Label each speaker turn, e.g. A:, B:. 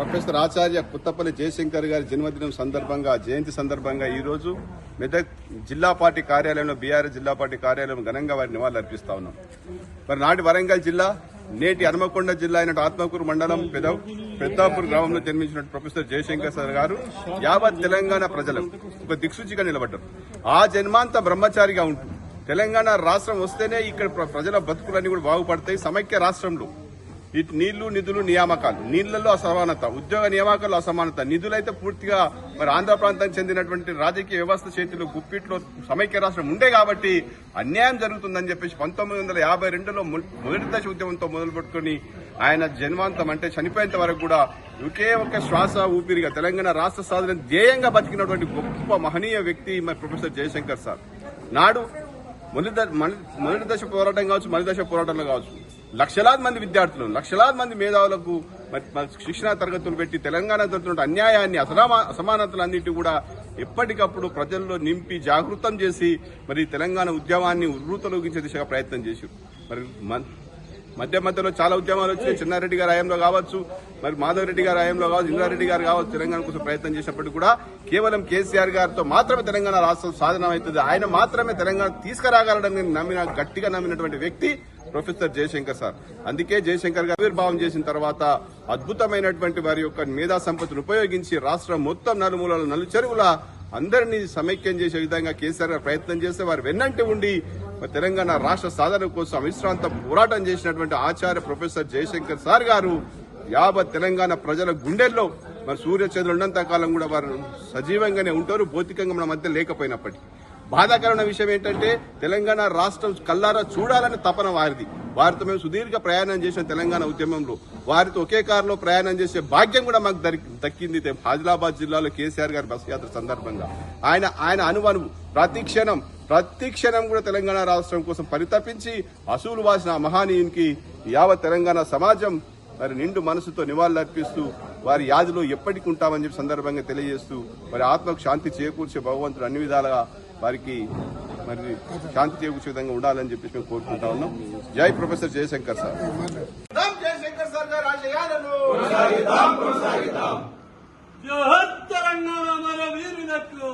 A: Professor ఆచార్య కొత్తపల్లి జయశంకర్ గారి జన్మదినం సందర్భంగా జయంతి సందర్భంగా ఈ రోజు మెదక్ జిల్లా పార్టీ కార్యాలయంలో బీఆర్ఎస్ జిల్లా పార్టీ కార్యాలయం ఘనంగా వారి నివాళులు అర్పిస్తా ఉన్నాం. మరి నాటి వరంగల్ జిల్లా నేటి హనుమకొండ జిల్లా అయిన ఆత్మకూరు మండలం పెద్దాపూర్ గ్రామంలో జన్మించిన ప్రొఫెసర్ జయశంకర్ సార్ గారు యావత్ తెలంగాణ ప్రజలకు ఒక దిక్సూచిగా నిలబడ్డారు. ఆ జన్మాంత బ్రహ్మచారిగా ఉంటుంది. తెలంగాణ రాష్ట్రం వస్తేనే ఇక్కడ ప్రజల బతుకులన్నీ కూడా బాగుపడతాయి. సమైక్య రాష్ట్రంలో ఇటు నీళ్లు నిధులు నియామకాలు, నీళ్లలో అసమానత, ఉద్యోగ నియామకాలు అసమానత, నిధులైతే పూర్తిగా మరి ఆంధ్ర ప్రాంతానికి చెందినటువంటి రాజకీయ వ్యవస్థ చేతిలో గుప్పిట్లో సమైక్య రాష్ట్రం ఉండే కాబట్టి అన్యాయం జరుగుతుందని చెప్పేసి 1952లో మొదటి దశ ఉద్యమంతో మొదలుపెట్టుకుని ఆయన జన్మాంతం అంటే చనిపోయేంత వరకు కూడా ఒకే ఒక శ్వాస ఊపిరిగా తెలంగాణ రాష్ట్ర సాధన ధ్యేయంగా బతికినటువంటి గొప్ప మహనీయ వ్యక్తి మరి ప్రొఫెసర్ జయశంకర్ సార్. నాడు మొదటి దశ పోరాటం కావచ్చు, మలి దశ పోరాటంలో కావచ్చు, లక్షలాది మంది విద్యార్థులు, లక్షలాది మంది మేధావులకు శిక్షణా తరగతులు పెట్టి తెలంగాణ జరుగుతున్న అన్యాయాన్ని, అసమానతలన్నిటి కూడా ఎప్పటికప్పుడు ప్రజల్లో నింపి జాగృతం చేసి మరి తెలంగాణ ఉద్యమాన్ని ఉర్రూతలూగించే దిశగా ప్రయత్నం చేశారు. మరి మధ్యలో చాలా ఉద్యమాలు వచ్చాయి. చెన్నారెడ్డి గారి హయాంలో కావచ్చు, మరి మాధవరెడ్డి గారి హయాంలో కావచ్చు, ఇంద్రారెడ్డి గారు కావచ్చు, తెలంగాణ కోసం ప్రయత్నం చేసినప్పటికీ కూడా కేవలం కేసీఆర్ గారితో మాత్రమే తెలంగాణ రాష్ట్రం సాధన అవుతుంది, ఆయన మాత్రమే తెలంగాణ తీసుకురాగలడని గట్టిగా నమ్మినటువంటి వ్యక్తి ప్రొఫెసర్ జయశంకర్ సార్. అందుకే జయశంకర్ గారు ఆవిర్భావం చేసిన తర్వాత అద్భుతమైనటువంటి వారి యొక్క మేధా సంపత్తిని ఉపయోగించి రాష్ట్రం మొత్తం నలుమూలల నలుచెరువుల అందరినీ సమైక్యం చేసే విధంగా కేసీఆర్ గారు ప్రయత్నం చేస్తే వారు వెన్నంటి ఉండి తెలంగాణ రాష్ట్ర సాధన కోసం అవిశ్రాంత పోరాటం చేసినటువంటి ఆచార్య ప్రొఫెసర్ జయశంకర్ సార్ గారు యావత్ తెలంగాణ ప్రజల గుండెల్లో మరి సూర్యచంద్రులు ఉన్నంత కాలం కూడా వారు సజీవంగానే ఉంటారు, భౌతికంగా మన మధ్య లేకపోయినప్పటికీ. బాధాకరమైన విషయం ఏంటంటే తెలంగాణ రాష్ట్రం కల్లారా చూడాలని తపన వారిది. వారితో మేము సుదీర్ఘ ప్రయాణం చేసిన తెలంగాణ ఉద్యమంలో వారితో ఒకే కారులో ప్రయాణం చేసే భాగ్యం కూడా మాకు దక్కింది. ఆదిలాబాద్ జిల్లాలో కేసీఆర్ గారి బస్ యాత్ర సందర్భంగా ఆయన అనువనువు ప్రతి క్షణం కూడా తెలంగాణ రాష్ట్రం కోసం పరితపించి అసూలు వాసిన మహానీయునికి యావత్ తెలంగాణ సమాజం మరి నిండు మనసుతో నివాళులర్పిస్తూ వారి యాదిలో ఎప్పటికి ఉంటామని చెప్పి సందర్భంగా తెలియజేస్తూ మరి ఆత్మకు శాంతి చేకూర్చే భగవంతుడు అన్ని విధాలుగా వారికి మరి శాంతి చేకూర్చే విధంగా ఉండాలని చెప్పి మేము కోరుకుంటా ఉన్నాం. జై professor Jayashankar sir. Jayashankar sir garu ఆశయాలను తెలంగాణ మన వీరులకు